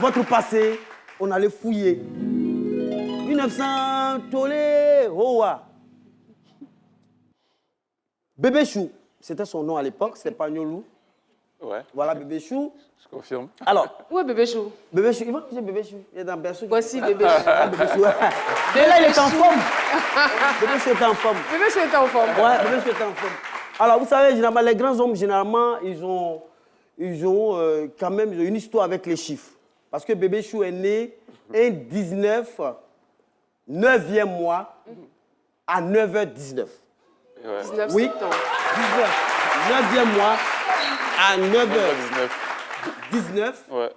Votre passé, on allait fouiller. 1900, Tolé, Hoa. Bébé Chou, c'était son nom à l'époque, c'était pas Nyolou. Ouais. Voilà Bébé Chou. Je confirme. Alors. Où est Bébé Chou? Bébé Chou, il va coucher Bébé Chou. Il est dans Berceau. Voici Bébé Chou. Ah, Bébé Chou. Et là, il est en forme. Bébé Chou est en forme. Bébé Chou est en forme. Ouais, Bébé Chou est en forme. Alors, vous savez, généralement, les grands hommes, généralement, ils ont quand même une histoire avec les chiffres. Parce que Bébé Chou est né un 19, 9e mois, à 9h19. Ouais. 19 Oui, septembre. 9e mois, à 9h19, Ouais.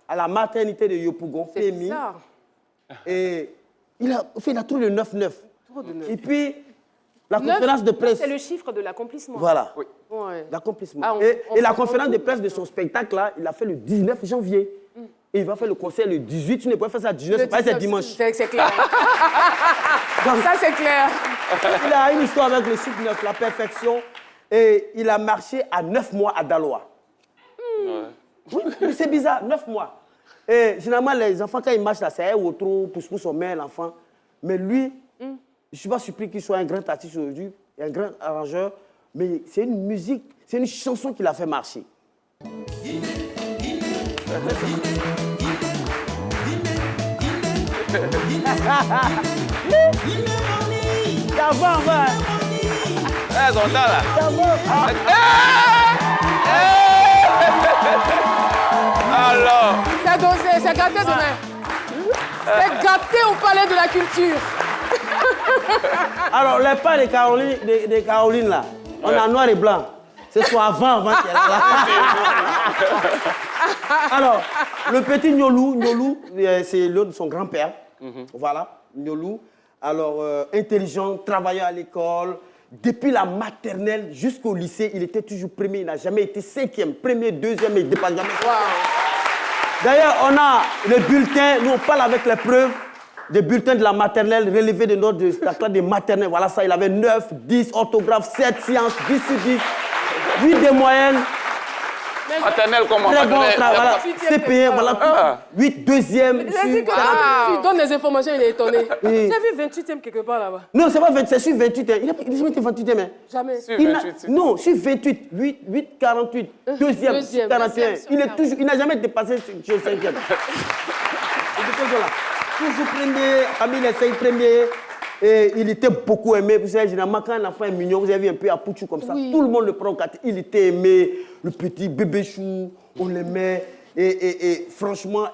à la maternité de Yopougon, C'est PMI. bizarre. Et il a trouvé le 9-9. Trop de neuf. Et puis, la 9, conférence de presse. C'est le chiffre de l'accomplissement. Voilà. Oui. Ouais. L'accomplissement. Ah, Et la conférence de presse de son spectacle, là, il a fait le 19 janvier. Et il va faire le concert le 18. Tu ne peux pas faire ça le 19, c'est pas c'est dimanche. C'est clair. Ça, c'est clair. Il a une histoire avec le chiffre 9, la perfection. Et il a marché à 9 mois à Daloa. Ouais. Oui, mais c'est bizarre, 9 mois. Et généralement, les enfants, quand ils marchent là, c'est un outro, pousse-pousse, on met l'enfant. Mais lui, je ne suis pas surpris qu'il soit un grand artiste aujourd'hui, un grand arrangeur, mais c'est une musique, c'est une chanson qui l'a fait marcher. Ça va, va. Eh, sont là. Ça va. Alors. C'est gâté demain. C'est gâté au palais de la culture. Alors, les pas de Caroline, là, on a noir et blanc. C'est soit avant qu'elle est là. Alors, le petit Nyolou, c'est l'autre de son grand-père. Voilà, Nyolou. Alors, intelligent, travaillant à l'école. Depuis la maternelle jusqu'au lycée, il était toujours premier. Il n'a jamais été 5e, premier, 2e, il ne dépasse jamais. Wow. D'ailleurs, on a les bulletins, nous on parle avec les preuves des bulletins de la maternelle relevés de notre la classe de maternelle. Voilà ça, il avait 9, 10, orthographe, 7 sciences, 10 sur 10, 8 de moyenne. Maternelle comment? Très bon travail, voilà. CP1, voilà tout. 8, 2e. Il a dit que tu donnes les informations, il est étonné. J'ai vu 28e quelque part là-bas. Non, c'est pas 20, c'est sur 28. Il n'a jamais été 28e. Hein. Jamais. Sur 28. Non, sur 28, 8, 48, 2e, 41. Il n'a jamais dépassé ce 5e. Il était toujours là. Toujours premier, parmi les 5 premiers. Et il était beaucoup aimé. Vous savez, généralement, quand un enfant est mignon, vous avez vu un peu à Pouchou comme ça. Oui. Tout le monde le prend au quartier. Il était aimé. Le petit Bébé Chou, on l'aimait. Et franchement,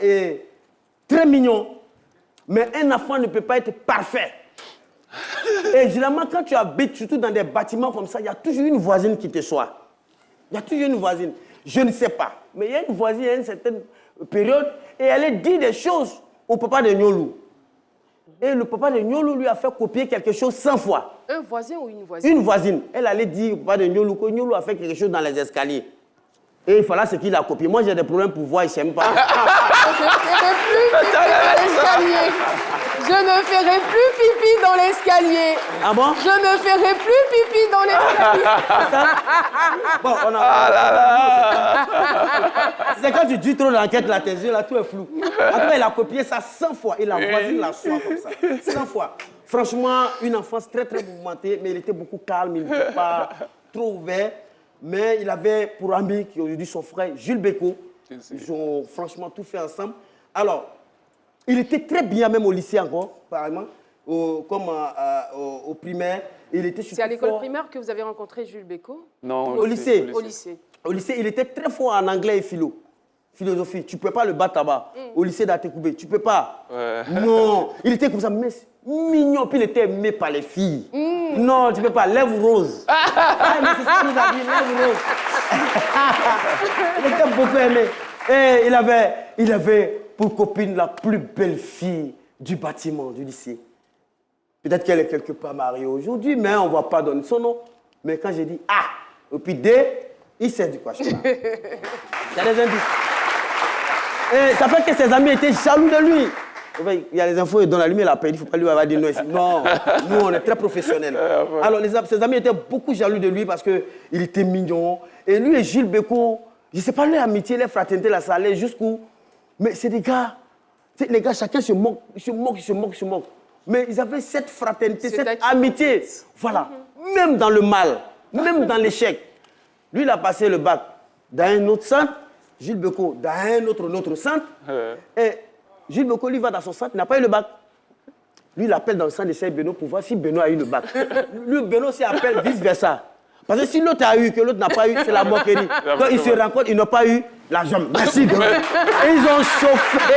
très mignon. Mais un enfant ne peut pas être parfait. Et généralement, quand tu habites, surtout dans des bâtiments comme ça, il y a toujours une voisine qui te soit. Il y a toujours une voisine. Je ne sais pas. Mais il y a une voisine à une certaine période et elle dit des choses au papa de Nyolou. Et le papa de Nyolou lui a fait copier quelque chose 100 fois. Un voisin ou une voisine? Une voisine. Elle allait dire au papa de Nyolou que Nyolou a fait quelque chose dans les escaliers. Et il fallait ce qu'il a copié. Moi, j'ai des problèmes pour voir, je n'aime pas. Je ne ferai plus pipi dans l'escalier. Ah bon? Je ne ferai plus pipi dans l'escalier. Bon, on a... C'est quand tu dis trop d'enquête, là, tes yeux, là, tout est flou. En tout cas, il a copié ça 100 fois. Et la voisine la soit comme ça. 100 fois. Franchement, une enfance très, très mouvementée, mais il était beaucoup calme, il n'était pas trop ouvert. Mais il avait pour ami, qui aujourd'hui son frère, Jules Béco. Ils ont franchement tout fait ensemble. Alors, il était très bien même au lycée encore, apparemment, comme au primaire. C'est à l'école primaire que vous avez rencontré Jules Béco? Non, au lycée. Au lycée. Au lycée, il était très fort en anglais et philosophie. Tu ne peux pas le battre là-bas. Au lycée d'Atekoubé, tu ne peux pas. Ouais. Non, il était comme ça, mais mignon, puis il était aimé par les filles. Non, tu ne peux pas. Lèvres roses. Mais c'est ça qu'il nous a dit, lèvres roses. Il était beaucoup aimé. Et il avait pour copine la plus belle fille du bâtiment, du lycée. Peut-être qu'elle est quelque part mariée aujourd'hui, mais on ne va pas donner son nom. Mais quand j'ai dit A, et puis D, il sait de quoi je parle. Il y a des indices. Et ça fait que ses amis étaient jaloux de lui. Il y a les infos dans la lumière, il a perdu, il ne faut pas lui avoir dit non. Non, nous on est très professionnels. Alors ses amis étaient beaucoup jaloux de lui parce qu'il était mignon. Et lui et Gilles Béco, je ne sais pas, leur amitié, leur fraternité, là, ça allait jusqu'où Mais c'est des gars, les gars, chacun se moque, se moque. Mais ils avaient cette fraternité, cette amitié. Voilà. Même dans le mal, même dans l'échec. Lui, il a passé le bac dans un autre centre, Jules Beko dans un autre centre. Et Jules Beko, lui, va dans son centre, il n'a pas eu le bac. Lui, il appelle dans le centre de Serge Beno pour voir si Beno a eu le bac. Lui, Beno s'y appelle vice-versa. Parce que si l'autre a eu, que l'autre n'a pas eu, c'est la moquerie. Quand ils se rencontrent, ils n'ont pas eu la jambe. Merci. Et ils ont chauffé.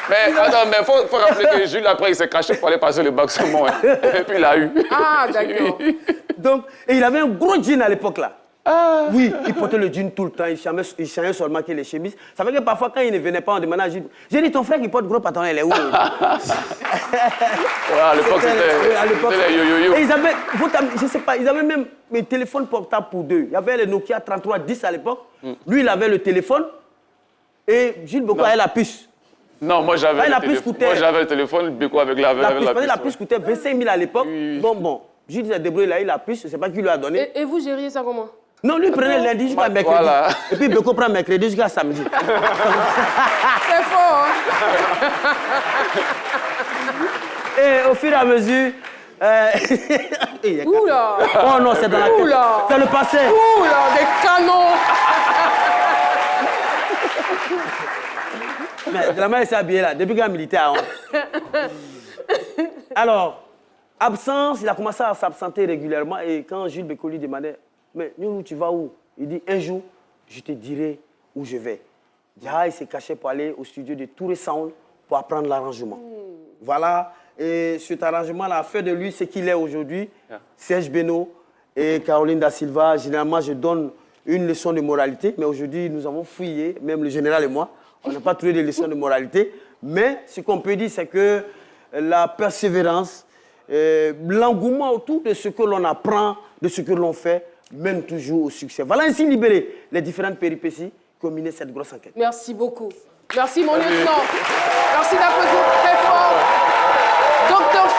Mais attends, mais faut rappeler que Jules, après, il s'est caché pour aller passer le bac saumon. Hein. Et puis il a eu. Ah, d'accord. Donc, et il avait un gros jean à l'époque là. Ah. Oui, il portait le jean tout le temps, il changeait seulement que les chemises. Ça fait que parfois, quand il ne venait pas, on demandait à Jules, j'ai dit, ton frère qui porte gros pantalon, il est où? À l'époque, c'était les yo-yo-yo. Et ils avaient, je sais pas, ils avaient même un téléphone portable pour deux. Il y avait le Nokia 3310 à l'époque. Lui, il avait le téléphone et Jules Beko avait la puce. Non, moi j'avais le téléphone, Beko avec la puce. La puce coûtait 25 000 à l'époque. Oui. Bon, Jules s'est débrouillé, il a eu la puce, je ne sais pas qui lui a donné. Et vous gériez ça comment? Non, lui prenait lundi jusqu'à mercredi. Voilà. Et puis Beko prend mercredi jusqu'à samedi. C'est fort, hein? Et au fur et à mesure... Oula! Oh non, c'est dans la tête. Oula! C'est le passé. Oula, des canons! Mais la main s'est habillée là, depuis qu'il est militaire. Alors, absence, il a commencé à s'absenter régulièrement. Et quand Jules Beko lui demandait, mais Nyoulou, tu vas où? Il dit, un jour, je te dirai où je vais. Diarra, il s'est caché pour aller au studio de Touré Sound pour apprendre l'arrangement. Voilà. Et cet arrangement-là a fait de lui ce qu'il est aujourd'hui. Serge Beno et Caroline Da Silva. Généralement, je donne une leçon de moralité. Mais aujourd'hui, nous avons fouillé, même le général et moi. On n'a pas trouvé de leçon de moralité. Mais ce qu'on peut dire, c'est que la persévérance, l'engouement autour de ce que l'on apprend, de ce que l'on fait, mène toujours au succès. Voilà ainsi libérer les différentes péripéties qui ont miné cette grosse enquête. Merci beaucoup. Merci, mon lieutenant. Merci d'applaudir très fort. Docteur